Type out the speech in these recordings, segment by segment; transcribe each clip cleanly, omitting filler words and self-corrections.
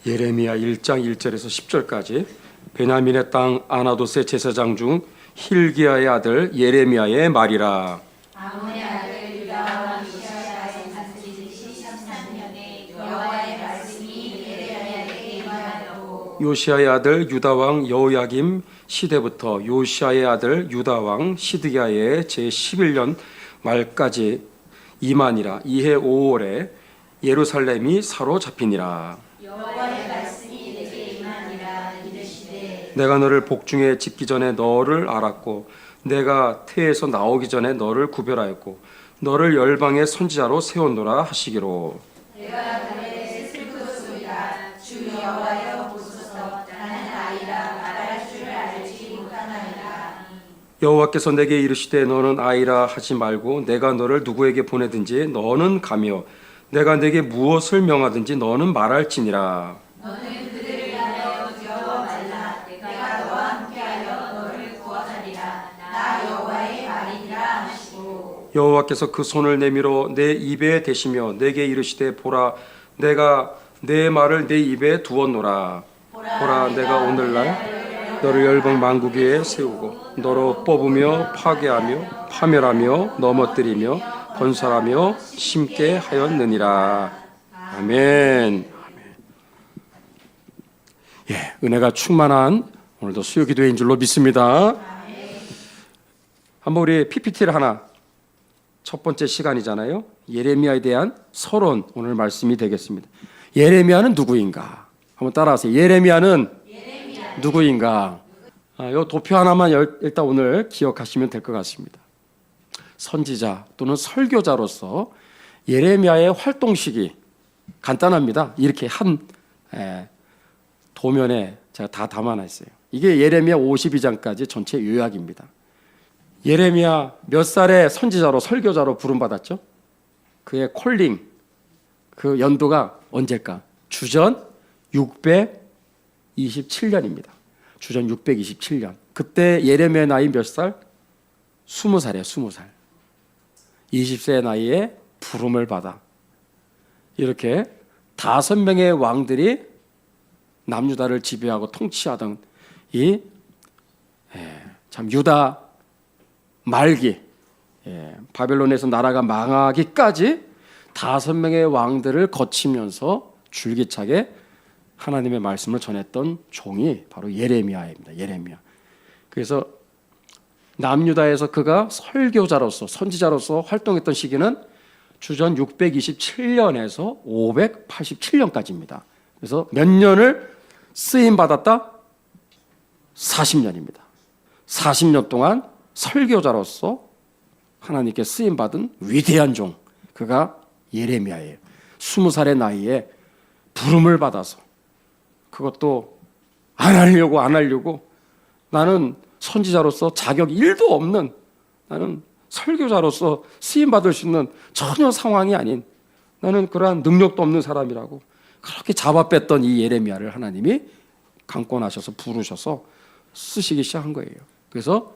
예레미야 1장 1절에서 10절까지 베냐민의 땅 아나돗의 제사장 중 힐기야의 아들 예레미야의 말이라. 아몬의 아들 유다와 요시야의 다스리시 13년에 여호와의 말씀이 예레미야에게 임하였고, 요시야의 아들 유다 왕 여호야김 시대부터 요시야의 아들 유다 왕 시드기야의 제11년 말까지 이만이라. 이해 5월에 예루살렘이 사로잡히니라. 여호와의 말씀이 내게 임하니라. 이르시되 내가 너를 복중에 짓기 전에 너를 알았고 내가 태에서 나오기 전에 너를 구별하였고 너를 열방의 선지자로 세웠노라 하시기로. 내가 그날에 슬프도소이다. 주 여호와여 보소서. 나는 아이라 말할 줄 알지 못하나이다. 여호와께서 내게 이르시되 너는 아이라 하지 말고 내가 너를 누구에게 보내든지 너는 가며 내가 내게 무엇을 명하든지 너는 말할지니라. 너는 그들을 위하여 두려워 말라. 내가 너와 함께하여 너를 구원하리라. 나 여호와의 말이니라 하시고, 여호와께서 그 손을 내밀어 내 입에 대시며 내게 이르시되 보라 내가 내 말을 내 입에 두었노라. 보라 내가 오늘날 너를 열방 만국 위에 세우고 너로 뽑으며 파괴하며 파멸하며 넘어뜨리며 건설하며 심게 하였느니라. 아멘. 예, 은혜가 충만한 오늘도 수요 기도회인 줄로 믿습니다. 한번 우리 PPT를 하나, 첫 번째 시간이잖아요. 예레미야에 대한 서론, 오늘 말씀이 되겠습니다. 예레미야는 누구인가? 한번 따라하세요. 예레미야는 누구인가? 이 도표 하나만 일단 오늘 기억하시면 될 것 같습니다. 선지자 또는 설교자로서 예레미야의 활동 시기 간단합니다. 이렇게 한 도면에 제가 다 담아놨어요. 이게 예레미야 52장까지 전체 요약입니다. 예레미야 몇 살에 선지자로 설교자로 부름받았죠? 그의 콜링, 그 연도가 언제일까? 주전 627년입니다. 주전 627년. 그때 예레미야 나이 몇 살? 20살이에요. 20살. 20세 나이에 부름을 받아 이렇게 5명의 왕들이 남유다를 지배하고 통치하던 이 참 유다 말기, 바벨론에서 나라가 망하기까지 5명의 왕들을 거치면서 줄기차게 하나님의 말씀을 전했던 종이 바로 예레미야입니다. 예레미야. 그래서 남유다에서 그가 설교자로서 선지자로서 활동했던 시기는 주전 627년에서 587년까지입니다. 그래서 몇 년을 쓰임 받았다? 40년입니다. 40년 동안 설교자로서 하나님께 쓰임 받은 위대한 종, 그가 예레미야예요. 20살의 나이에 부름을 받아서 그것도 안 하려고 나는 선지자로서 자격이 1도 없는, 나는 설교자로서 쓰임받을 수 있는 전혀 상황이 아닌, 나는 그러한 능력도 없는 사람이라고 그렇게 잡아뺐던 이 예레미야를 하나님이 강권하셔서 부르셔서 쓰시기 시작한 거예요. 그래서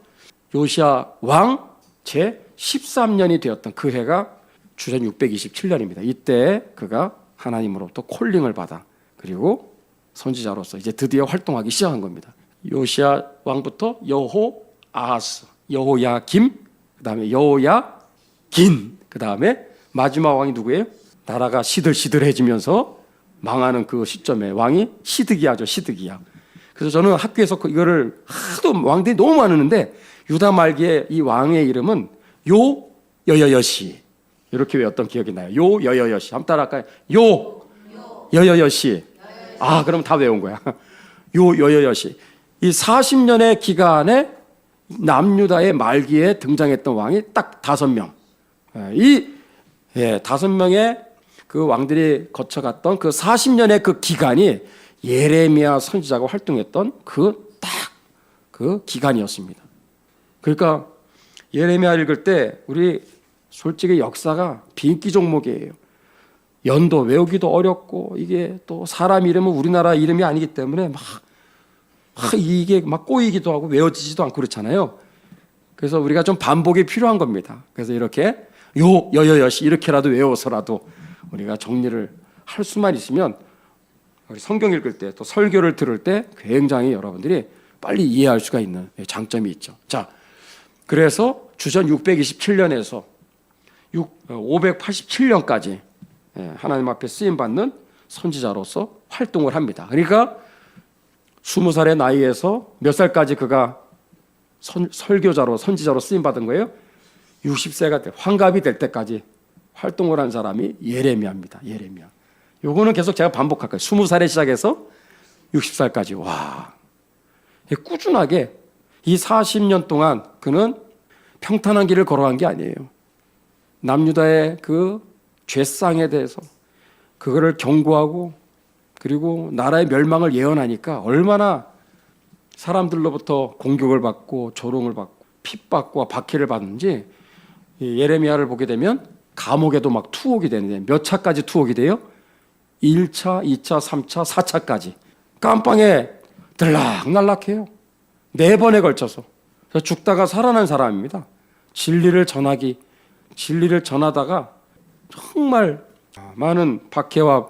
요시야 왕 제13년이 되었던 그 해가 주전 627년입니다. 이때 그가 하나님으로부터 콜링을 받아 그리고 선지자로서 이제 드디어 활동하기 시작한 겁니다. 요시야 왕부터 여호아하스, 여호야김, 그 다음에 여호야긴, 그 다음에 마지막 왕이 누구예요? 나라가 시들시들해지면서 망하는 그 시점에 왕이 시드기야죠. 시드기야. 그래서 저는 학교에서 이거를 하도 왕들이 너무 많았는데 유다 말기에 이 왕의 이름은 요여여시 이렇게 외웠던 기억이 나요. 요여여시. 한번 따라할까요? 요여여시. 그럼 다 외운 거야. 요여여시. 이 40년의 기간에 남유다의 말기에 등장했던 왕이 딱 5명. 이 5명의 그 왕들이 거쳐갔던 그 40년의 그 기간이 예레미야 선지자가 활동했던 그 기간이었습니다. 그러니까 예레미야 읽을 때 우리 솔직히 역사가 비인기 종목이에요. 연도 외우기도 어렵고 이게 또 사람 이름은 우리나라 이름이 아니기 때문에 이게 막 꼬이기도 하고 외워지지도 않고 그렇잖아요. 그래서 우리가 좀 반복이 필요한 겁니다. 그래서 이렇게 여여여시 이렇게라도 외워서라도 우리가 정리를 할 수만 있으면 우리 성경 읽을 때 또 설교를 들을 때 굉장히 여러분들이 빨리 이해할 수가 있는 장점이 있죠. 자, 그래서 주전 627년에서 587년까지 하나님 앞에 쓰임받는 선지자로서 활동을 합니다. 그러니까 20살의 나이에서 몇 살까지 그가 설교자로 선지자로 쓰임받은 거예요? 60세가 환갑이 될 때까지 활동을 한 사람이 예레미야입니다. 예레미야. 요거는 계속 제가 반복할 거예요. 20살에 시작해서 60살까지. 와, 꾸준하게 이 40년 동안 그는 평탄한 길을 걸어간 게 아니에요. 남유다의 그 죄상에 대해서 그거를 경고하고 그리고 나라의 멸망을 예언하니까 얼마나 사람들로부터 공격을 받고 조롱을 받고 핍박과 박해를 받는지 예레미야를 보게 되면 감옥에도 막 투옥이 되는데 몇 차까지 투옥이 돼요? 1차, 2차, 3차, 4차까지 깜빵에 들락날락해요. 4번에 걸쳐서. 그래서 죽다가 살아난 사람입니다. 진리를 전하다가 정말 많은 박해와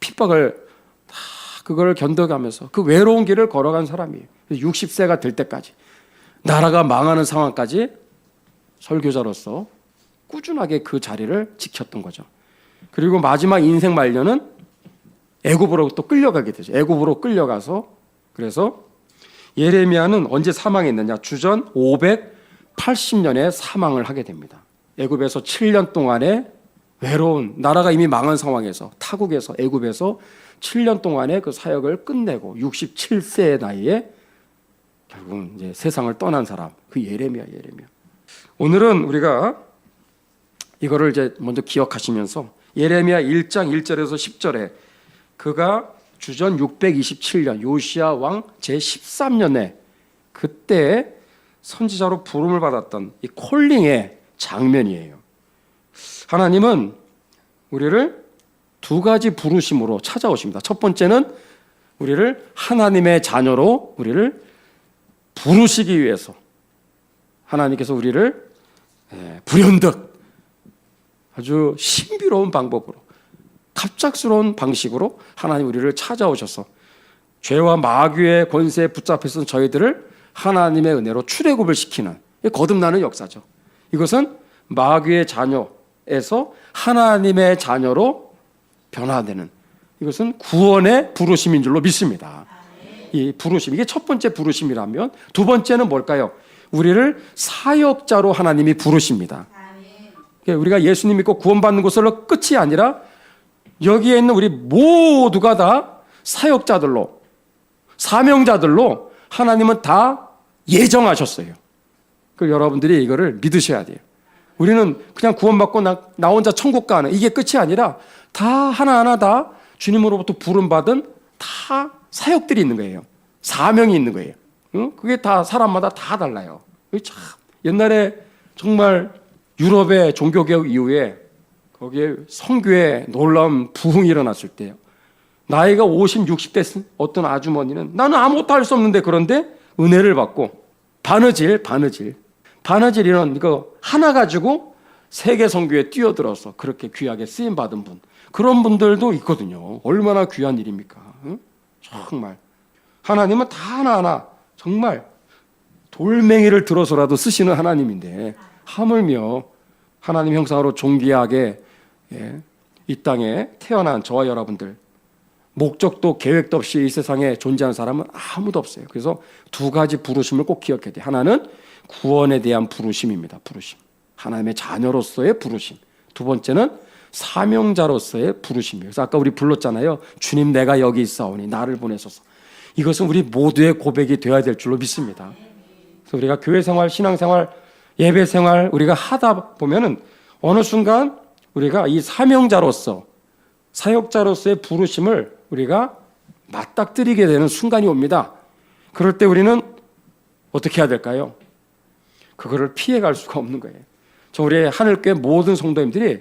핍박을 다 그걸 견뎌가면서 그 외로운 길을 걸어간 사람이에요. 60세가 될 때까지 나라가 망하는 상황까지 설교자로서 꾸준하게 그 자리를 지켰던 거죠. 그리고 마지막 인생 말년은 애굽으로 또 끌려가게 되죠. 애굽으로 끌려가서 그래서 예레미야는 언제 사망했느냐? 주전 580년에 사망을 하게 됩니다. 애굽에서 7년 동안의 외로운 나라가 이미 망한 상황에서 타국에서 애굽에서 7년 동안의 그 사역을 끝내고 67세의 나이에 결국은 이제 세상을 떠난 사람 그 예레미야. 오늘은 우리가 이거를 이제 먼저 기억하시면서 예레미야 1장 1절에서 10절에 그가 주전 627년 요시야 왕 제13년에 그때 선지자로 부름을 받았던 이 콜링의 장면이에요. 하나님은 우리를 두 가지 부르심으로 찾아오십니다. 첫 번째는 우리를 하나님의 자녀로 우리를 부르시기 위해서 하나님께서 우리를 불현듯 아주 신비로운 방법으로 갑작스러운 방식으로 하나님 우리를 찾아오셔서 죄와 마귀의 권세에 붙잡혀있던 저희들을 하나님의 은혜로 출애굽을 시키는 거듭나는 역사죠. 이것은 마귀의 자녀에서 하나님의 자녀로 변화되는 이것은 구원의 부르심인 줄로 믿습니다. 이 부르심, 이게 첫 번째 부르심이라면 두 번째는 뭘까요? 우리를 사역자로 하나님이 부르십니다. 우리가 예수님 믿고 구원받는 것으로 끝이 아니라 여기에 있는 우리 모두가 다 사역자들로 사명자들로 하나님은 다 예정하셨어요. 그 여러분들이 이거를 믿으셔야 돼요. 우리는 그냥 구원받고 나 혼자 천국 가는 이게 끝이 아니라 다 하나하나 다 주님으로부터 부름받은 다 사역들이 있는 거예요. 사명이 있는 거예요. 그게 다 사람마다 다 달라요. 참 옛날에 정말 유럽의 종교개혁 이후에 거기에 선교에 놀라운 부흥이 일어났을 때요. 나이가 50, 60대 쓴 어떤 아주머니는 나는 아무것도 할 수 없는데 그런데 은혜를 받고 바느질 이런 이거 하나 가지고 세계 선교에 뛰어들어서 그렇게 귀하게 쓰임 받은 분 그런 분들도 있거든요. 얼마나 귀한 일입니까? 정말 하나님은 다 하나하나 정말 돌멩이를 들어서라도 쓰시는 하나님인데 하물며 하나님 형상으로 존귀하게 이 땅에 태어난 저와 여러분들 목적도 계획도 없이 이 세상에 존재하는 사람은 아무도 없어요. 그래서 두 가지 부르심을 꼭 기억해야 돼요. 하나는 구원에 대한 부르심입니다. 부르심. 하나님의 자녀로서의 부르심. 두 번째는 사명자로서의 부르심이에요. 그래서 아까 우리 불렀잖아요. 주님 내가 여기 있사오니 나를 보내소서. 이것은 우리 모두의 고백이 되어야 될 줄로 믿습니다. 그래서 우리가 교회 생활, 신앙 생활, 예배 생활 우리가 하다 보면은 어느 순간 우리가 이 사명자로서 사역자로서의 부르심을 우리가 맞닥뜨리게 되는 순간이 옵니다. 그럴 때 우리는 어떻게 해야 될까요? 그거를 피해갈 수가 없는 거예요. 저 우리 하늘교회 모든 성도님들이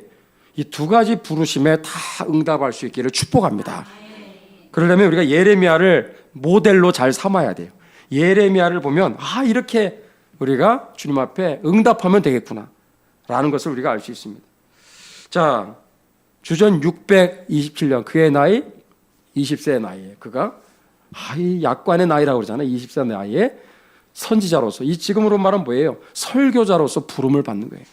이 두 가지 부르심에 다 응답할 수 있기를 축복합니다. 그러려면 우리가 예레미야를 모델로 잘 삼아야 돼요. 예레미야를 보면 이렇게 우리가 주님 앞에 응답하면 되겠구나 라는 것을 우리가 알 수 있습니다. 자, 주전 627년 그의 나이 20세 나이에 그가 이 약관의 나이라고 그러잖아요. 20세 나이에 선지자로서, 이 지금으로 말하면 뭐예요? 설교자로서 부름을 받는 거예요.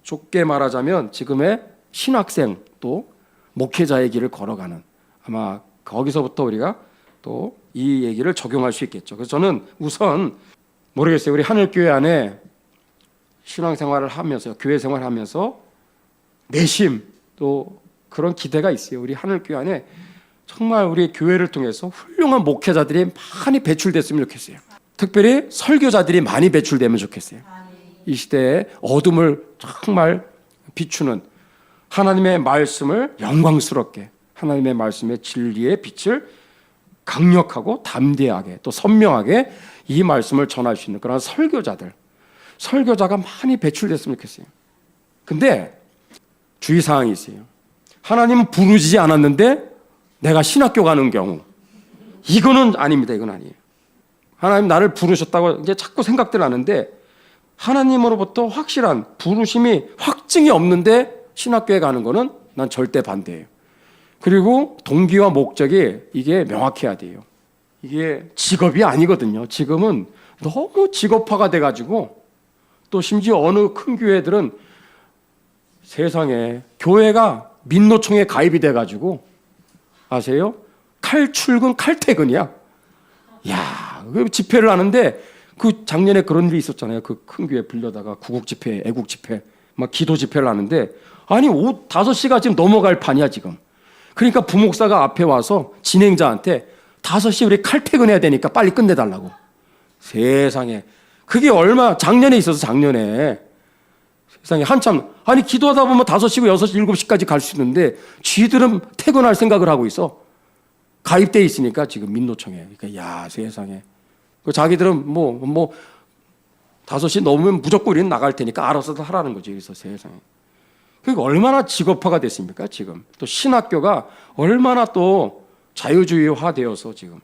좁게 말하자면 지금의 신학생 또 목회자의 길을 걸어가는, 아마 거기서부터 우리가 또 이 얘기를 적용할 수 있겠죠. 그래서 저는 우선 모르겠어요. 우리 하늘교회 안에 신앙생활을 하면서, 교회 생활을 하면서 내심 또 그런 기대가 있어요. 우리 하늘교회 안에 정말 우리 교회를 통해서 훌륭한 목회자들이 많이 배출됐으면 좋겠어요. 특별히 설교자들이 많이 배출되면 좋겠어요. 이 시대에 어둠을 정말 비추는 하나님의 말씀을 영광스럽게, 하나님의 말씀의 진리의 빛을 강력하고 담대하게 또 선명하게 이 말씀을 전할 수 있는 그런 설교자가 많이 배출됐으면 좋겠어요. 근데 주의사항이 있어요. 하나님은 부르지 않았는데 내가 신학교 가는 경우, 이거는 아닙니다. 이건 아니에요. 하나님 나를 부르셨다고 이제 자꾸 생각들 하는데, 하나님으로부터 확실한 부르심이 확증이 없는데 신학교에 가는 거는 난 절대 반대예요. 그리고 동기와 목적이 이게 명확해야 돼요. 이게 직업이 아니거든요. 지금은 너무 직업화가 돼가지고, 또 심지어 어느 큰 교회들은 세상에 교회가 민노총에 가입이 돼가지고, 아세요? 칼출근 칼퇴근이야. 야, 그 집회를 하는데, 그 작년에 그런 일이 있었잖아요. 그 큰 교회 불려다가 구국 집회, 애국 집회, 막 기도 집회를 하는데, 아니 오후 5시가 지금 넘어갈 판이야 지금. 그러니까 부목사가 앞에 와서 진행자한테 5시 우리 칼퇴근해야 되니까 빨리 끝내달라고. 세상에, 그게 얼마 작년에 있어서, 작년에 세상에 한참, 아니 기도하다 보면 5시고 6시 7시까지 갈 수 있는데 쥐들은 퇴근할 생각을 하고 있어. 가입돼 있으니까 지금 민노총에. 그러니까 야, 세상에. 자기들은 뭐 5시 넘으면 무조건 우리는 나갈 테니까 알아서 하라는 거지. 그래서 세상에. 그러니까 얼마나 직업화가 됐습니까 지금. 또 신학교가 얼마나 또 자유주의화 되어서 지금.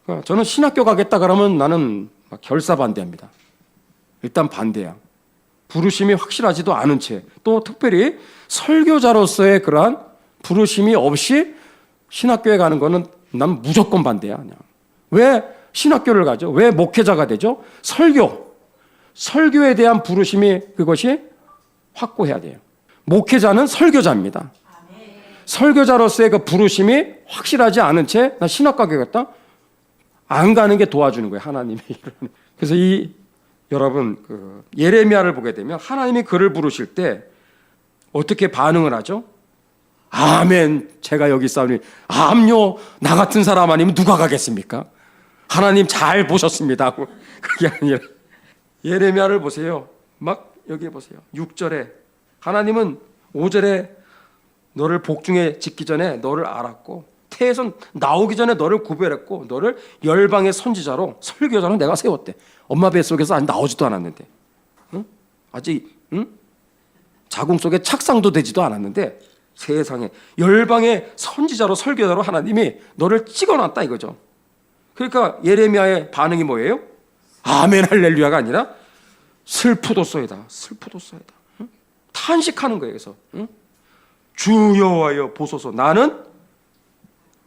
그러니까 저는 신학교 가겠다 그러면 나는 막 결사 반대합니다. 일단 반대야. 부르심이 확실하지도 않은 채, 또 특별히 설교자로서의 그러한 부르심이 없이 신학교에 가는 거는 난 무조건 반대야. 그냥. 왜 신학교를 가죠? 왜 목회자가 되죠? 설교에 대한 부르심이, 그것이 확고해야 돼요. 목회자는 설교자입니다. 설교자로서의 그 부르심이 확실하지 않은 채 나 신학교 가겠다? 안 가는 게 도와주는 거예요. 하나님이. 그래서 여러분 예레미야를 보게 되면 하나님이 그를 부르실 때 어떻게 반응을 하죠? 아멘, 제가 여기 있사오니 암요, 나 같은 사람 아니면 누가 가겠습니까? 하나님 잘 보셨습니다. 그게 아니라 예레미야를 보세요. 막 여기 보세요. 6절에 하나님은 5절에 너를 복중에 짓기 전에 너를 알았고, 태에서 나오기 전에 너를 구별했고, 너를 열방의 선지자로, 설교자로 내가 세웠대. 엄마 뱃속에서 아직 나오지도 않았는데, 응? 아직 자궁 속에 착상도 되지도 않았는데, 세상에 열방의 선지자로, 설교자로 하나님이 너를 찍어놨다 이거죠. 그러니까 예레미야의 반응이 뭐예요? 아멘 할렐루야가 아니라 슬프도소이다, 슬프도소이다. 응? 탄식하는 거예요. 그래서 주 여호와여 보소서, 나는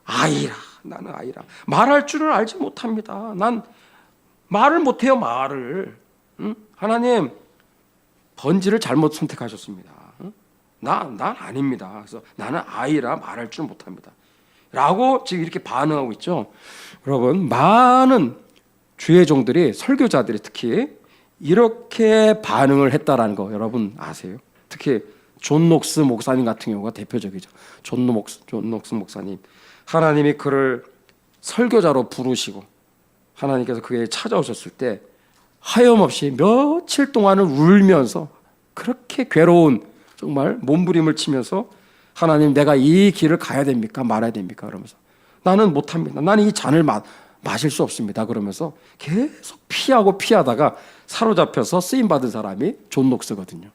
아이라, 나는 아이라. 말할 줄을 알지 못합니다. 난 말을 못해요, 말을. 응? 하나님 번지를 잘못 선택하셨습니다. 응? 난 아닙니다. 그래서 나는 아이라 말할 줄 못합니다. 라고 지금 이렇게 반응하고 있죠. 여러분, 많은 주의 종들이, 설교자들이 특히 이렇게 반응을 했다라는 거 여러분 아세요? 특히 존 녹스 목사님 같은 경우가 대표적이죠. 존 녹스 목사님, 하나님이 그를 설교자로 부르시고 하나님께서 그에게 찾아오셨을 때 하염없이 며칠 동안을 울면서 그렇게 괴로운, 정말 몸부림을 치면서 하나님, 내가 이 길을 가야 됩니까? 말아야 됩니까? 그러면서 나는 못합니다. 나는 이 잔을 마실 수 없습니다. 그러면서 계속 피하다가 사로잡혀서 쓰임받은 사람이 존 녹스거든요.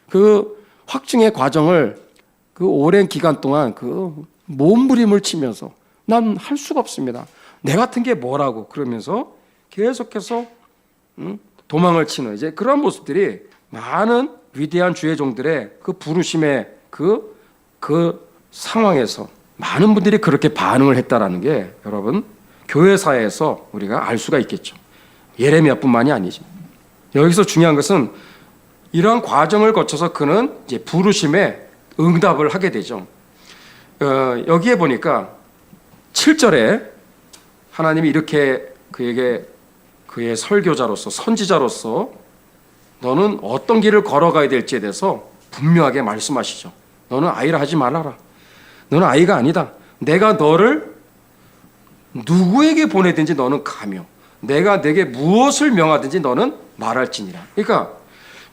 그 확증의 과정을 그 오랜 기간 동안 그 몸부림을 치면서 난 할 수가 없습니다. 내 같은 게 뭐라고, 그러면서 계속해서 도망을 치는 이제 그런 모습들이 많은 위대한 주의 종들의 그 부르심의 그 상황에서 많은 분들이 그렇게 반응을 했다라는 게 여러분 교회사에서 우리가 알 수가 있겠죠. 예레미야뿐만이 아니죠. 여기서 중요한 것은 이러한 과정을 거쳐서 그는 이제 부르심에 응답을 하게 되죠. 여기에 보니까 7절에 하나님이 이렇게 그에게 그의 설교자로서 선지자로서 너는 어떤 길을 걸어가야 될지에 대해서 분명하게 말씀하시죠. 너는 아이라 하지 말아라. 너는 아이가 아니다. 내가 너를 누구에게 보내든지 너는 가며 내가 내게 무엇을 명하든지 너는 말할지니라. 그러니까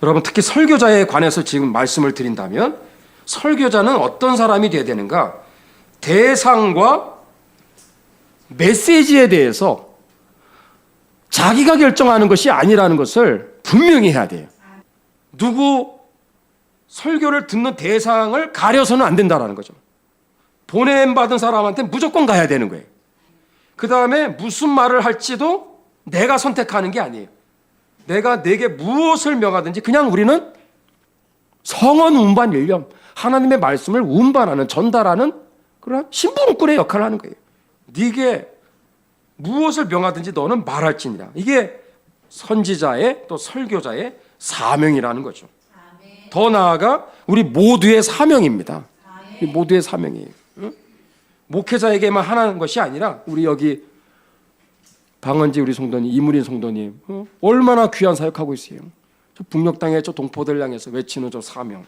여러분 특히 설교자에 관해서 지금 말씀을 드린다면 설교자는 어떤 사람이 돼야 되는가? 대상과 메시지에 대해서 자기가 결정하는 것이 아니라는 것을 분명히 해야 돼요. 누구 설교를 듣는 대상을 가려서는 안 된다는 거죠. 보냄받은 사람한테 무조건 가야 되는 거예요. 그 다음에 무슨 말을 할지도 내가 선택하는 게 아니에요. 내가 내게 무엇을 명하든지 그냥 우리는 성원 운반 일념, 하나님의 말씀을 운반하는, 전달하는 그런 신부름꾼의 역할을 하는 거예요. 네게 무엇을 명하든지 너는 말할지니라. 이게 선지자의 또 설교자의 사명이라는 거죠. 더 나아가 우리 모두의 사명입니다. 우리 모두의 사명이에요. 응? 목회자에게만 하는 것이 아니라 우리 여기 방언지 우리 성도님, 이문인 성도님 얼마나 귀한 사역하고 있어요. 저 북녘 땅에 저 동포들 향해서 외치는 저 사명.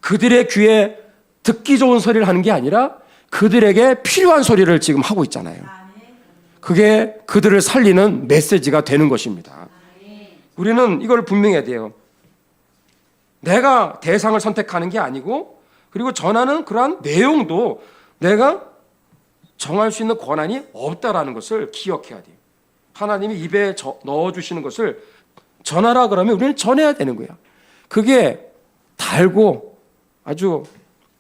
그들의 귀에 듣기 좋은 소리를 하는 게 아니라 그들에게 필요한 소리를 지금 하고 있잖아요. 그게 그들을 살리는 메시지가 되는 것입니다. 우리는 이걸 분명해야 돼요. 내가 대상을 선택하는 게 아니고 그리고 전하는 그러한 내용도 내가 정할 수 있는 권한이 없다라는 것을 기억해야 돼요. 하나님이 입에 넣어주시는 것을 전하라 그러면 우리는 전해야 되는 거야. 그게 달고 아주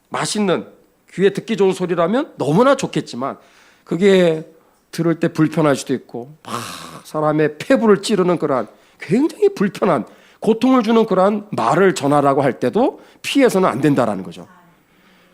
맛있는 귀에 듣기 좋은 소리라면 너무나 좋겠지만 그게 들을 때 불편할 수도 있고 막 사람의 폐부를 찌르는 그러한 굉장히 불편한 고통을 주는 그러한 말을 전하라고 할 때도 피해서는 안 된다라는 거죠.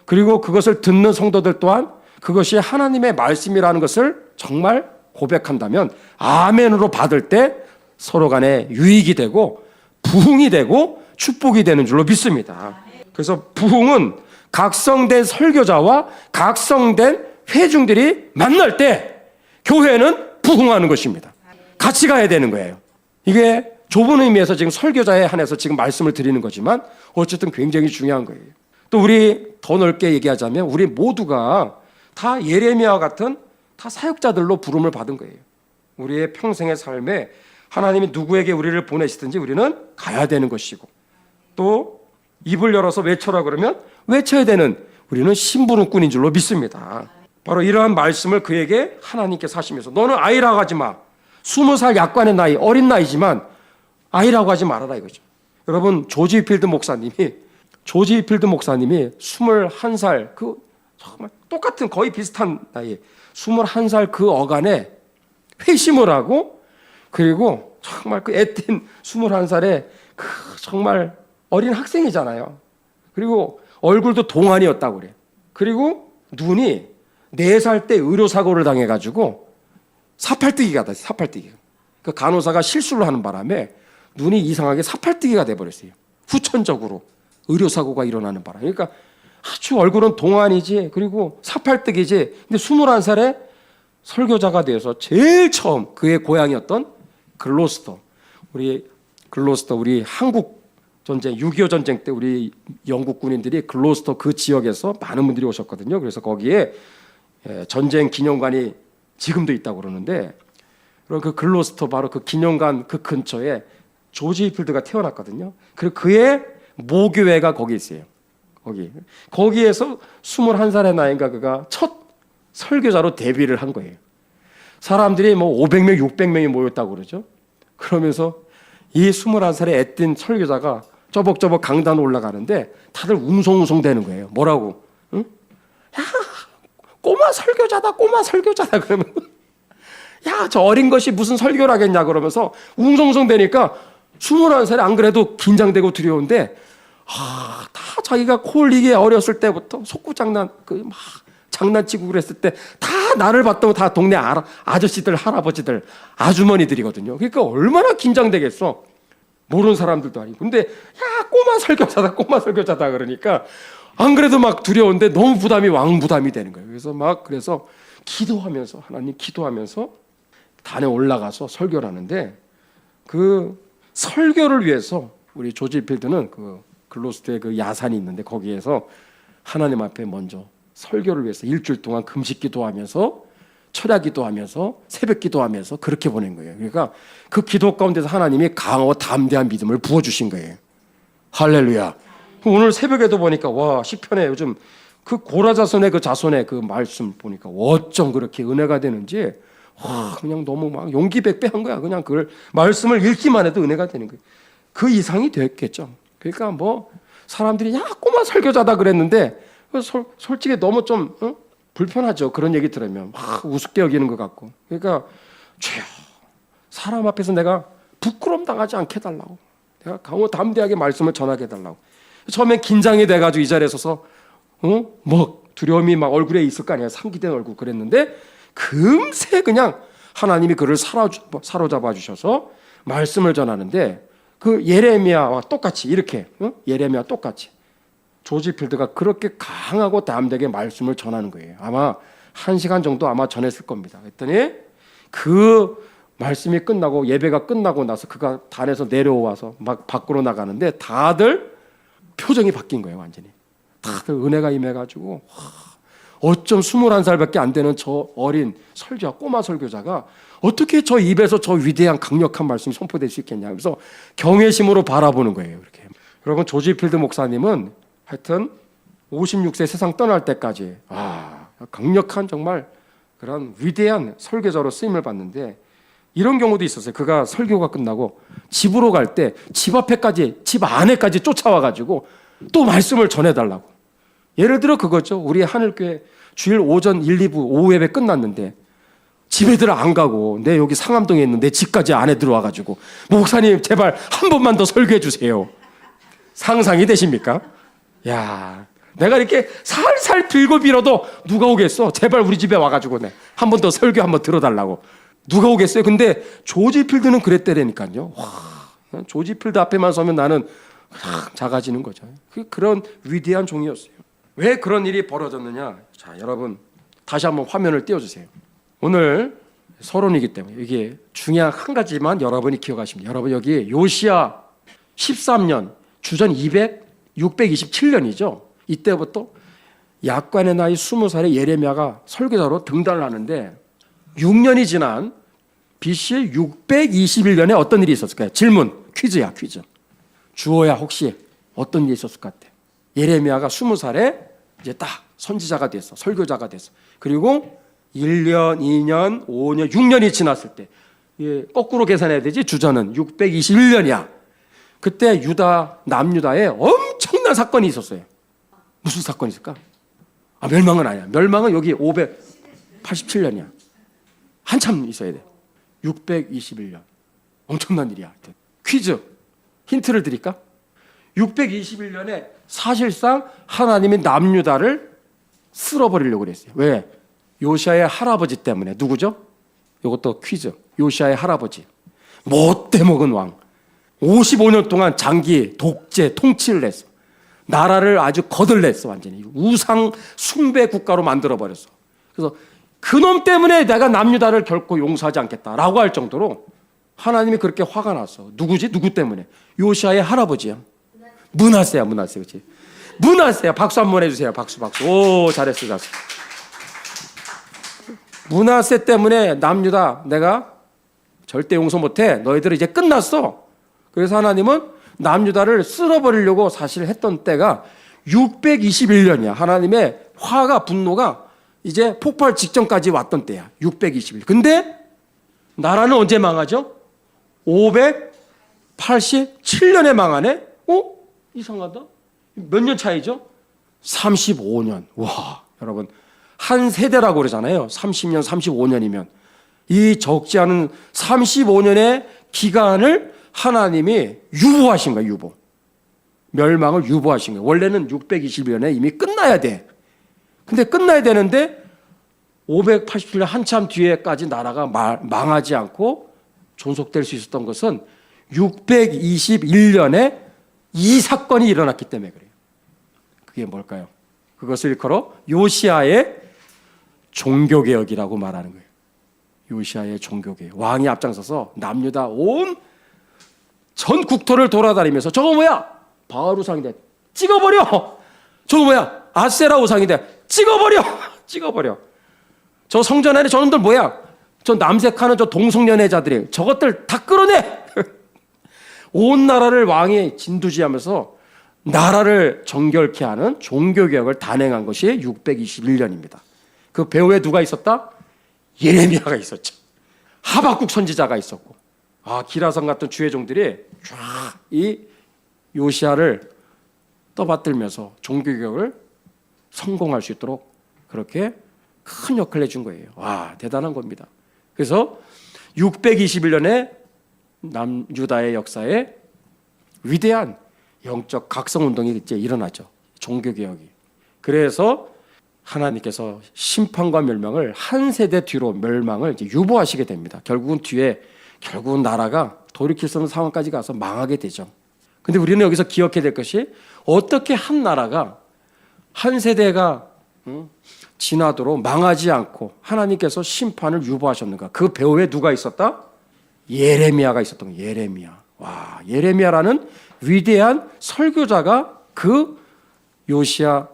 그리고 그것을 듣는 성도들 또한 그것이 하나님의 말씀이라는 것을 정말 고백한다면 아멘으로 받을 때 서로 간에 유익이 되고 부흥이 되고 축복이 되는 줄로 믿습니다. 그래서 부흥은 각성된 설교자와 각성된 회중들이 만날 때 교회는 부흥하는 것입니다. 같이 가야 되는 거예요. 이게 좁은 의미에서 지금 설교자에 한해서 지금 말씀을 드리는 거지만 어쨌든 굉장히 중요한 거예요. 또 우리 더 넓게 얘기하자면 우리 모두가 다 예레미야와 같은 다 사역자들로 부름을 받은 거예요. 우리의 평생의 삶에 하나님이 누구에게 우리를 보내시든지 우리는 가야 되는 것이고 또 입을 열어서 외쳐라 그러면 외쳐야 되는 우리는 심부름꾼인 줄로 믿습니다. 바로 이러한 말씀을 그에게 하나님께서 하시면서 너는 아이라고 하지 마. 20살 약관의 나이, 어린 나이지만 아이라고 하지 말아라 이거죠. 여러분 조지 휘필드 목사님이 21살 그 정말 똑같은 거의 비슷한 나이에 21살 그 어간에 회심을 하고 그리고 정말 그 애띤 21살에 그 정말 어린 학생이잖아요. 그리고 얼굴도 동안이었다고 그래. 그리고 눈이 4살 때 의료사고를 당해가지고 사팔뜨기가 됐어요. 사팔뜨기가. 그 간호사가 실수를 하는 바람에 눈이 이상하게 사팔뜨기가 돼버렸어요. 후천적으로 의료사고가 일어나는 바람에. 그러니까 아주 얼굴은 동안이지 그리고 사팔뜨기지. 근데 21살에 설교자가 되어서 제일 처음 그의 고향이었던 글로스터. 우리 한국 전쟁 6.25 전쟁 때 우리 영국 군인들이 글로스터 그 지역에서 많은 분들이 오셨거든요. 그래서 거기에 전쟁 기념관이 지금도 있다고 그러는데 그럼 그 글로스터 바로 그 기념관 그 근처에 조지 휘필드가 태어났거든요. 그리고 그의 모교회가 거기 있어요. 거기에서 21살의 나이인가 그가 첫 설교자로 데뷔를 한 거예요. 사람들이 뭐 500명, 600명이 모였다고 그러죠. 그러면서 이 21살의 애띤 설교자가 저벅저벅 강단 올라가는데 다들 웅성웅성 되는 거예요. 뭐라고? 응? 야, 꼬마 설교자다 그러면 야, 저 어린 것이 무슨 설교를 하겠냐 그러면서 웅성웅성 되니까 21살에 안 그래도 긴장되고 두려운데 다 자기가 콜리게 어렸을 때부터 속구장난 막 장난치고 그랬을 때 다 나를 봤던 다 동네 아저씨들, 할아버지들, 아주머니들이거든요. 그러니까 얼마나 긴장되겠어. 모르는 사람들도 아니고. 근데 야, 꼬마 설교자다 그러니까 안 그래도 막 두려운데 너무 왕부담이 되는 거예요. 그래서 기도하면서, 하나님 기도하면서 단에 올라가서 설교를 하는데, 그 설교를 위해서 우리 조지 필드는 그 글로스터에 그 야산이 있는데 거기에서 하나님 앞에 먼저 설교를 위해서 일주일 동안 금식 기도하면서 철야 기도하면서 새벽 기도하면서 그렇게 보낸 거예요. 그러니까 그 기도 가운데서 하나님이 강하고 담대한 믿음을 부어주신 거예요. 할렐루야. 오늘 새벽에도 보니까 와, 시편에 요즘 그 고라자손의 그 자손의 그 말씀 보니까 어쩜 그렇게 은혜가 되는지, 와, 그냥 너무 막 용기 백배한 거야. 그냥 그 말씀을 읽기만 해도 은혜가 되는 거예요. 그 이상이 됐겠죠. 그러니까 뭐 사람들이 야, 꼬마 설교자다 그랬는데 솔직히 너무 좀 불편하죠. 그런 얘기 들으면 막 우습게 여기는 것 같고. 그러니까 주여, 사람 앞에서 내가 부끄럼 당하지 않게 해달라고, 내가 강호 담대하게 말씀을 전하게 해달라고. 처음엔 긴장이 돼가지고 이 자리에 서서 뭐 두려움이 막 얼굴에 있을 거 아니야. 상기된 얼굴 그랬는데 금세 그냥 하나님이 그를 사로잡아 주셔서 말씀을 전하는데, 그 예레미야와 똑같이 이렇게 예레미야 똑같이 조지 필드가 그렇게 강하고 담대하게 말씀을 전하는 거예요. 아마 1시간 정도 아마 전했을 겁니다. 그랬더니 그 말씀이 끝나고 예배가 끝나고 나서 그가 단에서 내려와서 막 밖으로 나가는데 다들 표정이 바뀐 거예요. 완전히 다들 은혜가 임해가지고, 어쩜 21살밖에 안 되는 저 어린 꼬마 설교자가 어떻게 저 입에서 저 위대한 강력한 말씀이 선포될 수 있겠냐. 그래서 경외심으로 바라보는 거예요. 이렇게. 여러분, 조지 필드 목사님은 하여튼 56세 세상 떠날 때까지 강력한 정말 그런 위대한 설교자로 쓰임을 받는데, 이런 경우도 있었어요. 그가 설교가 끝나고 집으로 갈 때 집 앞에까지, 집 안에까지 쫓아와가지고 또 말씀을 전해달라고. 예를 들어 그거죠. 우리 하늘교회 주일 오전 1, 2부 오후 예배 끝났는데 집에들 안 가고 내 여기 상암동에 있는 내 집까지 안에 들어와가지고 목사님 제발 한 번만 더 설교해 주세요. 상상이 되십니까? 야, 내가 이렇게 살살 빌고 빌어도 누가 오겠어? 제발 우리 집에 와가지고 한 번 더 설교 한번 들어달라고. 누가 오겠어요? 근데 조지 필드는 그랬대라니까요. 와, 조지 필드 앞에만 서면 나는 작아지는 거죠. 그런 위대한 종이었어요. 왜 그런 일이 벌어졌느냐? 자, 여러분 다시 한번 화면을 띄워주세요. 오늘 서론이기 때문에 이게 중요한 한 가지만 여러분이 기억하십니다. 여러분, 여기 요시야 13년 주전 627년이죠. 이때부터 약관의 나이 20살의 예레미야가 설교자로 등단을 하는데 6년이 지난 BC 621년에 어떤 일이 있었을까요? 질문, 퀴즈야, 퀴즈. 주어야 혹시 어떤 일이 있었을 것 같아? 예레미야가 20살에 이제 딱 선지자가 됐어. 설교자가 됐어. 그리고 1년, 2년, 5년, 6년이 지났을 때, 거꾸로 계산해야 되지, 주전은 621년이야. 그때 남유다에 엄청난 사건이 있었어요. 무슨 사건이 있을까? 멸망은 아니야. 멸망은 여기 587년이야. 한참 있어야 돼. 621년. 엄청난 일이야. 퀴즈. 힌트를 드릴까? 621년에 사실상 하나님이 남유다를 쓸어버리려고 그랬어요. 왜? 요시아의 할아버지 때문에. 누구죠? 이것도 퀴즈. 요시아의 할아버지. 못돼 먹은 왕. 55년 동안 장기 독재 통치를 했어. 나라를 아주 거들냈어. 완전히 우상 숭배 국가로 만들어버렸어. 그래서 그놈 때문에 내가 남유다를 결코 용서하지 않겠다라고 할 정도로 하나님이 그렇게 화가 났어. 누구지? 누구 때문에? 요시아의 할아버지야. 므낫세야. 그렇지? 므낫세야. 박수 한번 해주세요. 박수. 오, 잘했어. 므낫세 때문에 남유다 내가 절대 용서 못해. 너희들 이제 끝났어. 그래서 하나님은 남유다를 쓸어버리려고 사실 했던 때가 621년이야. 하나님의 화가, 분노가 이제 폭발 직전까지 왔던 때야. 621년. 근데 나라는 언제 망하죠? 587년에 망하네? 이상하다. 몇 년 차이죠? 35년. 와, 여러분, 한 세대라고 그러잖아요. 30년, 35년이면. 이 적지 않은 35년의 기간을 하나님이 유보하신 거예요. 유보. 멸망을 유보하신 거예요. 원래는 621년에 이미 끝나야 돼. 근데 끝나야 되는데 587년 한참 뒤에까지 나라가 망하지 않고 존속될 수 있었던 것은 621년에 이 사건이 일어났기 때문에 그래요. 그게 뭘까요? 그것을 일컬어 요시아의 종교개혁이라고 말하는 거예요. 요시아의 종교개혁. 왕이 앞장서서 남유다 온 전 국토를 돌아다니면서 저거 뭐야? 바알 우상인데 찍어버려. 저거 뭐야? 아세라 우상인데 찍어버려. 찍어버려. 저 성전 안에 저놈들 뭐야? 저 남색하는 저 동성연애자들이 저것들 다 끌어내. 온 나라를 왕이 진두지하면서 나라를 정결케 하는 종교개혁을 단행한 것이 621년입니다. 그 배후에 누가 있었다? 예레미야가 있었죠. 하박국 선지자가 있었고, 기라성 같은 주의 종들이 쫙 이 요시아를 떠받들면서 종교개혁을 성공할 수 있도록 그렇게 큰 역할을 해준 거예요. 와, 대단한 겁니다. 그래서 621년에 남유다의 역사에 위대한 영적 각성운동이 이제 일어나죠. 종교개혁이. 그래서 하나님께서 심판과 멸망을 한 세대 뒤로 멸망을 이제 유보하시게 됩니다. 결국은 나라가 돌이킬 수 없는 상황까지 가서 망하게 되죠. 근데 우리는 여기서 기억해야 될 것이 어떻게 한 나라가 한 세대가 지나도록 망하지 않고 하나님께서 심판을 유보하셨는가? 그 배후에 누가 있었다? 예레미야가 있었던 거예요. 예레미야. 와, 예레미야라는 위대한 설교자가 그 요시야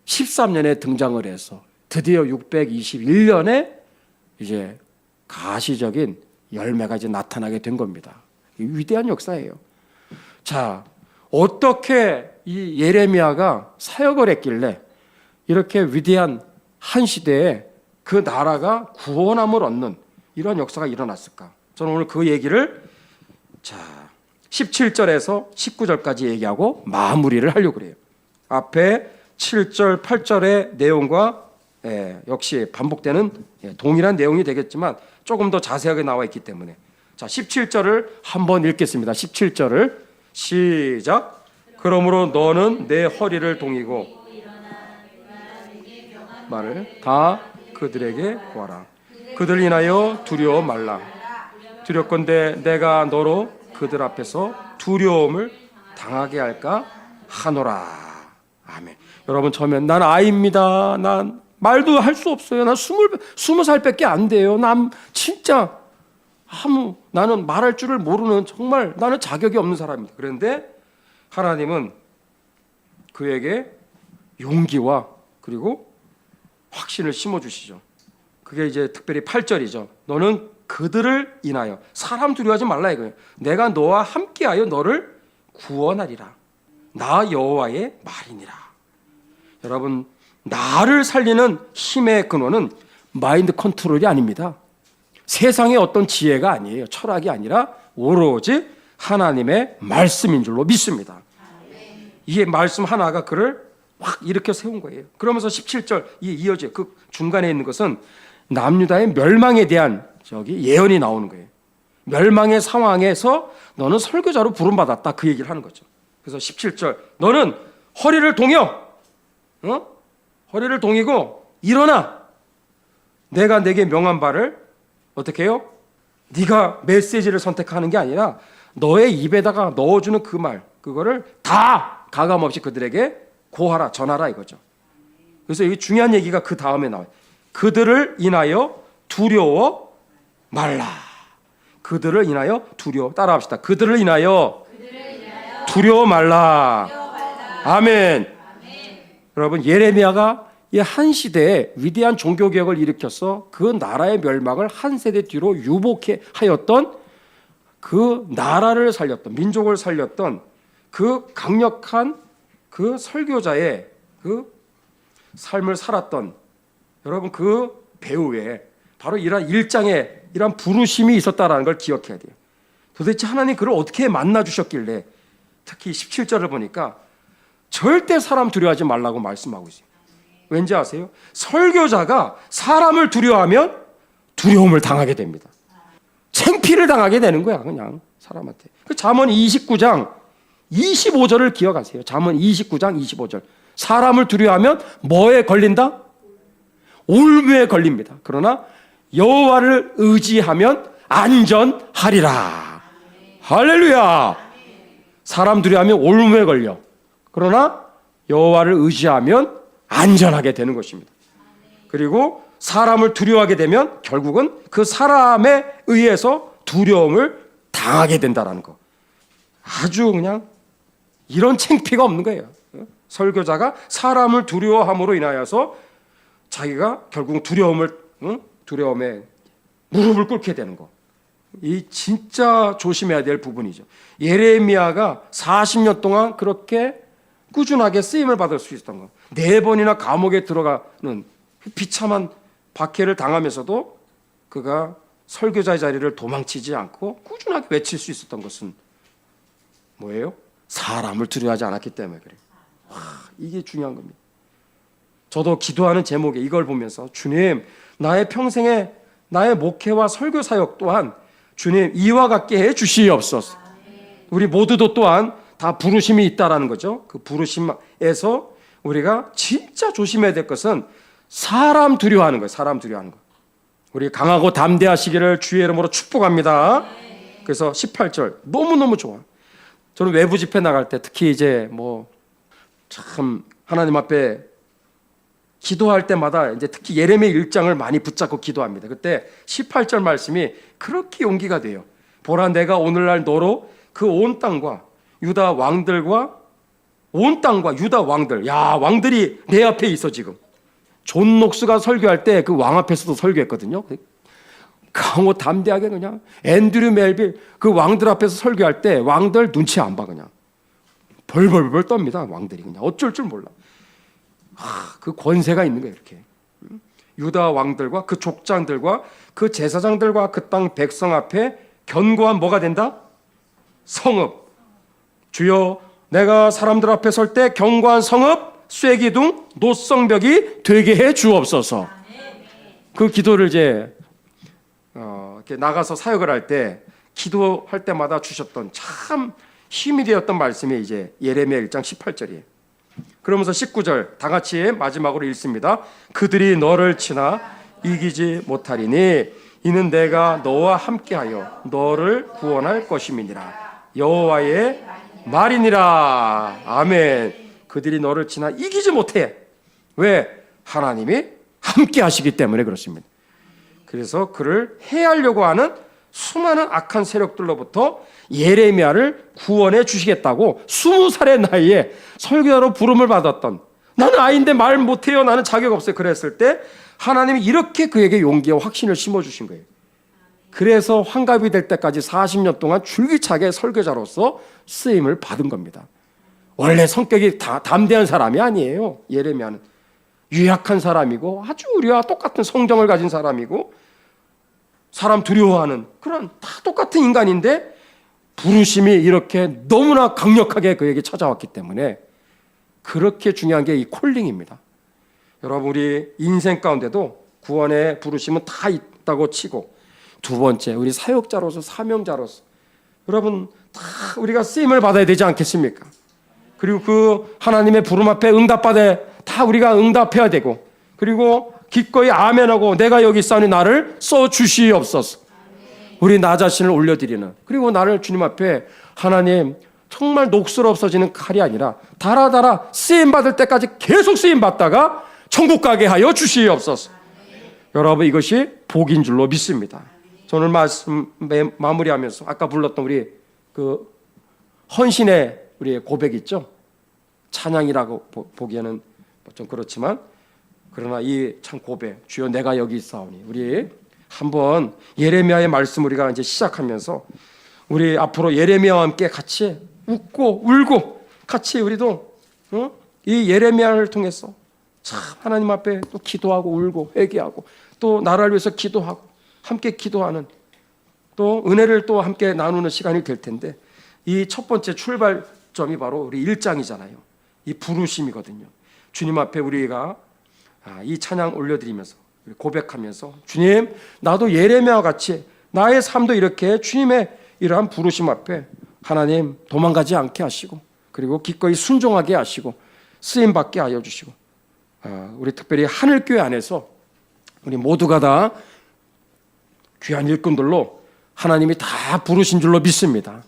13년에 등장을 해서 드디어 621년에 이제 가시적인 열매가 이제 나타나게 된 겁니다. 위대한 역사예요. 자, 어떻게 이 예레미야가 사역을 했길래 이렇게 위대한 한 시대에 그 나라가 구원함을 얻는 이런 역사가 일어났을까? 저는 오늘 그 얘기를 17절에서 19절까지 얘기하고 마무리를 하려고 그래요. 앞에 7절, 8절의 내용과 역시 반복되는 동일한 내용이 되겠지만 조금 더 자세하게 나와 있기 때문에 17절을 한번 읽겠습니다. 17절을 시작. 그러므로 너는 내 허리를 동이고 말을 다 그들에게 구하라. 그들 인하여 두려워 말라. 두렵건대 내가 너로 그들 앞에서 두려움을 당하게 할까 하노라. 아멘. 여러분, 처음엔 난 아이입니다. 난 말도 할 수 없어요. 난 20살밖에 안 돼요. 난 진짜 나는 말할 줄을 모르는 정말 나는 자격이 없는 사람입니다. 그런데 하나님은 그에게 용기와 그리고 확신을 심어주시죠. 그게 이제 특별히 8절이죠. 너는 그들을 인하여 사람 두려워하지 말라 이거예요. 내가 너와 함께하여 너를 구원하리라. 나 여호와의 말이니라. 여러분, 나를 살리는 힘의 근원은 마인드 컨트롤이 아닙니다. 세상의 어떤 지혜가 아니에요. 철학이 아니라 오로지 하나님의 말씀인 줄로 믿습니다. 이게 말씀 하나가 그를 확 일으켜 세운 거예요. 그러면서 17절 이어져 그 중간에 있는 것은 남유다의 멸망에 대한 예언이 나오는 거예요. 멸망의 상황에서 너는 설교자로 부름받았다, 그 얘기를 하는 거죠. 그래서 17절 너는 허리를 동여, 허리를 동이고 일어나. 내가 내게 명한 바를 어떻게 해요? 네가 메시지를 선택하는 게 아니라 너의 입에다가 넣어주는 그 말, 그거를 다 가감없이 그들에게 고하라, 전하라 이거죠. 그래서 이 중요한 얘기가 그 다음에 나와요. 그들을 인하여 두려워 말라. 그들을 인하여 따라합시다. 그들을 인하여 두려워 말라. 아멘. 여러분, 예레미야가 이 한 시대에 위대한 종교개혁을 일으켜서 그 나라의 멸망을 한 세대 뒤로 유복해 하였던 그 나라를 살렸던, 민족을 살렸던 그 강력한 그 설교자의 그 삶을 살았던 여러분, 그 배후에 바로 이러한 일장에 이러한 부르심이 있었다라는 걸 기억해야 돼요. 도대체 하나님 그를 어떻게 만나주셨길래 특히 17절을 보니까 절대 사람 두려워하지 말라고 말씀하고 있어요. 왠지 아세요? 설교자가 사람을 두려워하면 두려움을 당하게 됩니다. 창피를 당하게 되는 거야, 그냥 사람한테. 그 잠언 29장 25절을 기억하세요. 잠언 29장 25절. 사람을 두려워하면 뭐에 걸린다? 올무에 걸립니다. 그러나 여호와를 의지하면 안전하리라. 할렐루야. 사람 두려워하면 올무에 걸려. 그러나 여호와를 의지하면 안전하게 되는 것입니다. 그리고 사람을 두려워하게 되면 결국은 그 사람에 의해서 두려움을 당하게 된다는 거. 아주 그냥 이런 창피가 없는 거예요. 설교자가 사람을 두려워함으로 인하여서 자기가 결국 두려움에 무릎을 꿇게 되는 거. 이 진짜 조심해야 될 부분이죠. 예레미야가 40년 동안 그렇게 꾸준하게 쓰임을 받을 수 있었던 거. 4번이나 감옥에 들어가는 비참한 박해를 당하면서도 그가 설교자의 자리를 도망치지 않고 꾸준하게 외칠 수 있었던 것은 뭐예요? 사람을 두려워하지 않았기 때문에 그래요. 이게 중요한 겁니다. 저도 기도하는 제목에 이걸 보면서 주님, 나의 평생에 나의 목회와 설교 사역 또한 주님 이와 같게 해 주시옵소서. 우리 모두도 또한 다 부르심이 있다라는 거죠. 그 부르심에서 우리가 진짜 조심해야 될 것은 사람 두려워하는 거예요. 사람 두려워하는 거. 우리 강하고 담대하시기를 주의 이름으로 축복합니다. 그래서 18절 너무너무 좋아. 저는 외부 집회 나갈 때 특히 이제 참 하나님 앞에 기도할 때마다 이제 특히 예레미야 1장을 많이 붙잡고 기도합니다. 그때 18절 말씀이 그렇게 용기가 돼요. 보라, 내가 오늘날 너로 그 온 땅과 유다 왕들과 온 땅과 유다 왕들, 야, 왕들이 내 앞에 있어. 지금 존 녹스가 설교할 때 그 왕 앞에서도 설교했거든요. 강호 담대하게 그냥 앤드류 멜빌 그 왕들 앞에서 설교할 때 왕들 눈치 안 봐. 그냥 벌벌벌 떱니다. 왕들이 그냥 어쩔 줄 몰라. 그 권세가 있는 거예요. 이렇게 유다 왕들과 그 족장들과 그 제사장들과 그 땅 백성 앞에 견고한 뭐가 된다? 성읍. 주여, 내가 사람들 앞에 설 때 견고한 성읍, 쇠기둥, 노성벽이 되게 해 주옵소서. 그 기도를 이제 이렇게 나가서 사역을 할 때 기도할 때마다 주셨던 참 힘이 되었던 말씀이 이제 예레미야 1장 18절이에요. 그러면서 19절 다 같이 마지막으로 읽습니다. 그들이 너를 치나 이기지 못하리니 이는 내가 너와 함께하여 너를 구원할 것임이니라. 여호와의 말이니라. 아멘. 그들이 너를 치나 이기지 못해. 왜? 하나님이 함께 하시기 때문에 그렇습니다. 그래서 그를 해하려고 하는 수많은 악한 세력들로부터 예레미야를 구원해 주시겠다고 20살의 나이에 설교자로 부름을 받았던, 나는 아이인데 말 못해요, 나는 자격 없어요, 그랬을 때 하나님이 이렇게 그에게 용기와 확신을 심어주신 거예요. 그래서 환갑이 될 때까지 40년 동안 줄기차게 설교자로서 쓰임을 받은 겁니다. 원래 성격이 담대한 사람이 아니에요. 예레미야는 유약한 사람이고 아주 우리와 똑같은 성정을 가진 사람이고 사람 두려워하는 그런 다 똑같은 인간인데 부르심이 이렇게 너무나 강력하게 그에게 찾아왔기 때문에 그렇게 중요한 게 이 콜링입니다. 여러분, 우리 인생 가운데도 구원의 부르심은 다 있다고 치고, 두 번째, 우리 사역자로서 사명자로서 여러분 다 우리가 쓰임을 받아야 되지 않겠습니까? 그리고 그 하나님의 부름 앞에 응답받아 다 우리가 응답해야 되고, 그리고 기꺼이 아멘하고 내가 여기 있사오니 나를 써주시옵소서. 우리 나 자신을 올려드리는, 그리고 나를 주님 앞에 하나님 정말 녹슬어 없어지는 칼이 아니라 달아 쓰임받을 때까지 계속 쓰임받다가 천국 가게 하여 주시옵소서. 여러분, 이것이 복인 줄로 믿습니다. 오늘 말씀 마무리하면서 아까 불렀던 우리 그 헌신의 우리의 고백 있죠? 찬양이라고 보기에는 좀 그렇지만 그러나 이 참 고백, 주여 내가 여기 있사오니, 우리 한번 예레미야의 말씀 우리가 이제 시작하면서 우리 앞으로 예레미야와 함께 같이 웃고 울고 같이 우리도 이 예레미야를 통해서 참 하나님 앞에 또 기도하고 울고 회개하고 또 나라를 위해서 기도하고 함께 기도하는 또 은혜를 또 함께 나누는 시간이 될 텐데, 이 첫 번째 출발점이 바로 우리 1장이잖아요. 이 부르심이거든요. 주님 앞에 우리가 이 찬양 올려드리면서 고백하면서 주님, 나도 예레미야와 같이 나의 삶도 이렇게 주님의 이러한 부르심 앞에 하나님 도망가지 않게 하시고 그리고 기꺼이 순종하게 하시고 쓰임 받게 하여 주시고, 우리 특별히 하늘교회 안에서 우리 모두가 다 귀한 일꾼들로 하나님이 다 부르신 줄로 믿습니다.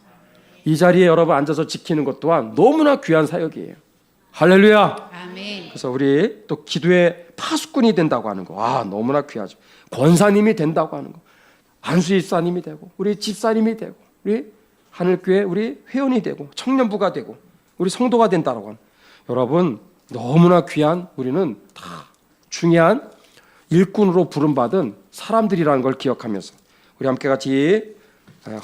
이 자리에 여러분 앉아서 지키는 것 또한 너무나 귀한 사역이에요. 할렐루야. 아멘. 그래서 우리 또 기도의 파수꾼이 된다고 하는 거, 너무나 귀하죠. 권사님이 된다고 하는 거, 안수집사님이 되고, 우리 집사님이 되고, 우리 하늘교회 우리 회원이 되고, 청년부가 되고, 우리 성도가 된다고 하는, 여러분 너무나 귀한, 우리는 다 중요한 일꾼으로 부름받은 사람들이라는 걸 기억하면서 우리 함께 같이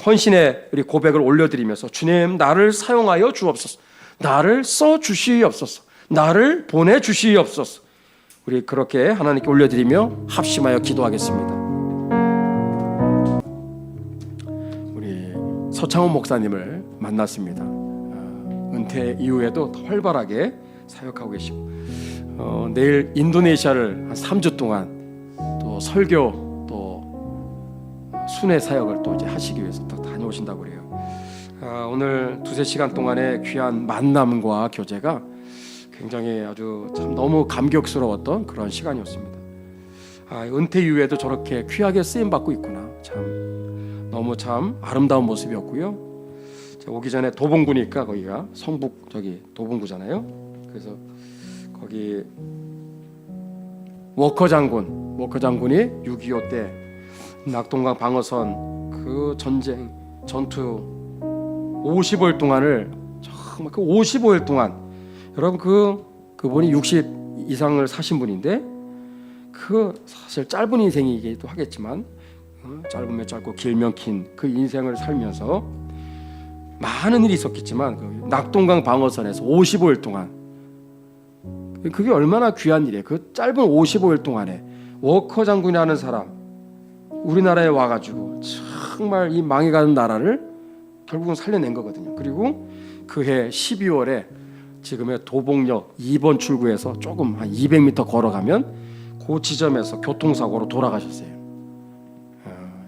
헌신의 우리 고백을 올려드리면서, 주님 나를 사용하여 주옵소서, 나를 써 주시옵소서, 나를 보내 주시옵소서, 우리 그렇게 하나님께 올려드리며 합심하여 기도하겠습니다. 우리 서창훈 목사님을 만났습니다. 은퇴 이후에도 더 활발하게 사역하고 계시고, 내일 인도네시아를 한 3주 동안 또 설교 또 순회 사역을 또 이제 하시기 위해서 또 다녀오신다고 그래요. 오늘 2-3시간 동안의 귀한 만남과 교제가 굉장히 아주 참 너무 감격스러웠던 그런 시간이었습니다. 은퇴 이후에도 저렇게 귀하게 쓰임 받고 있구나, 참 너무 참 아름다운 모습이었고요. 제가 오기 전에 도봉구니까 거기가 성북 저기 도봉구잖아요. 그래서 거기 워커 장군이 6.25 때 낙동강 방어선 그 전쟁 전투 55일 동안을, 정말 그 55일 동안, 여러분 그분이 60 이상을 사신 분인데, 그 사실 짧은 인생이기도 하겠지만 짧으면 짧고 길면 긴 그 인생을 살면서 많은 일이 있었겠지만 그 낙동강 방어선에서 55일 동안, 그게 얼마나 귀한 일이에요. 그 짧은 55일 동안에 워커 장군이라는 사람 우리나라에 와가지고 정말 이 망해가는 나라를 결국은 살려낸 거거든요. 그리고 그해 12월에 지금의 도봉역 2번 출구에서 조금 한 200m 걸어가면 그 지점에서 교통사고로 돌아가셨어요.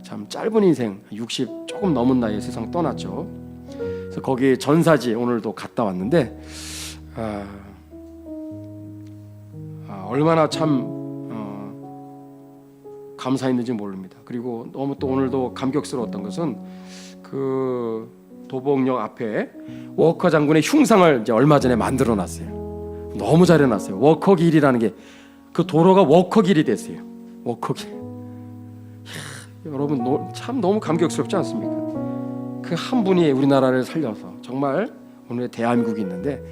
참 짧은 인생, 60 조금 넘은 나이에 세상 떠났죠. 그래서 거기 전사지 오늘도 갔다 왔는데, 얼마나 참 감사했는지 모릅니다. 그리고 너무 또 오늘도 감격스러웠던 것은 그 도봉역 앞에 워커 장군의 흉상을 이제 얼마 전에 만들어놨어요. 너무 잘해놨어요. 워커길이라는 게 그 도로가 워커길이 됐어요. 워커길. 여러분 참 너무 감격스럽지 않습니까? 그 한 분이 우리나라를 살려서 정말 오늘 대한민국이 있는데,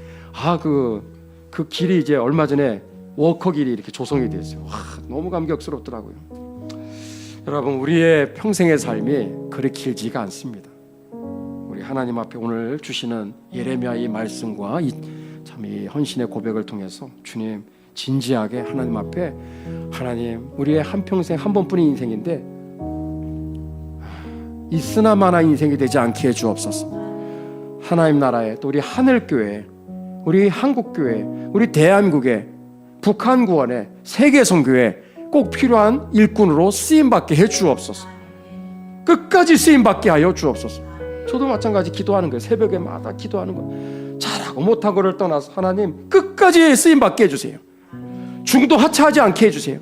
그 길이 이제 얼마 전에 워커길이 이렇게 조성이 됐어요. 너무 감격스럽더라고요. 여러분 우리의 평생의 삶이 그리 길지가 않습니다. 우리 하나님 앞에 오늘 주시는 예레미야의 말씀과 이 헌신의 고백을 통해서 주님 진지하게 하나님 앞에, 하나님 우리의 한평생 한 번뿐인 인생인데 있으나 마나 인생이 되지 않게 해주옵소서. 하나님 나라에 또 우리 하늘교회, 우리 한국교회, 우리 대한민국에, 북한 구원에, 세계 선교에 꼭 필요한 일꾼으로 쓰임받게 해주옵소서. 끝까지 쓰임받게 하여 주옵소서. 저도 마찬가지 기도하는 거예요. 새벽에마다 기도하는 거예요. 잘하고 못하고를 떠나서 하나님 끝까지 쓰임받게 해주세요. 중도 하차하지 않게 해주세요.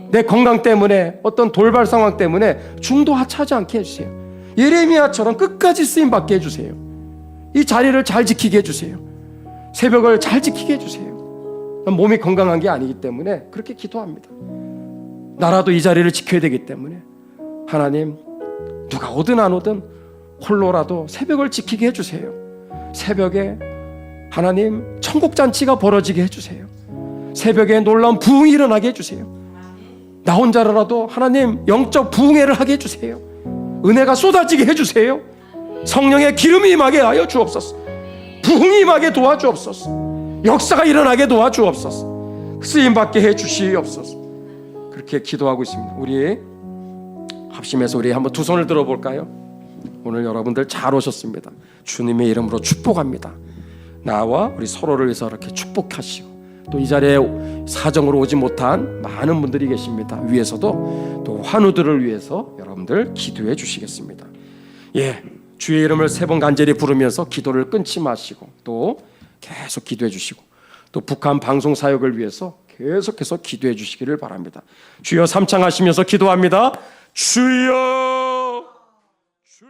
내 건강 때문에, 어떤 돌발 상황 때문에 중도 하차하지 않게 해주세요. 예레미야처럼 끝까지 쓰임받게 해주세요. 이 자리를 잘 지키게 해주세요. 새벽을 잘 지키게 해주세요. 몸이 건강한 게 아니기 때문에 그렇게 기도합니다. 나라도 이 자리를 지켜야 되기 때문에 하나님, 누가 오든 안 오든 홀로라도 새벽을 지키게 해주세요. 새벽에 하나님 천국잔치가 벌어지게 해주세요. 새벽에 놀라운 부흥이 일어나게 해주세요. 나 혼자라도 하나님 영적 부흥회를 하게 해주세요. 은혜가 쏟아지게 해주세요. 성령의 기름이 임하게 하여 주옵소서. 부흥이 임하게 도와주옵소서. 역사가 일어나게 도와주옵소서. 쓰임받게 해주시옵소서. 그렇게 기도하고 있습니다. 우리 합심해서 우리 한번 두 손을 들어볼까요? 오늘 여러분들 잘 오셨습니다. 주님의 이름으로 축복합니다. 나와 우리 서로를 위해서 이렇게 축복하시고, 또 이 자리에 사정으로 오지 못한 많은 분들이 계십니다. 위에서도 또 환우들을 위해서 여러분들 기도해 주시겠습니다. 주의 이름을 3번 간절히 부르면서 기도를 끊지 마시고 또 계속 기도해 주시고, 또 북한 방송 사역을 위해서 계속해서 기도해 주시기를 바랍니다. 주여 삼창하시면서 기도합니다. 주여, 주여.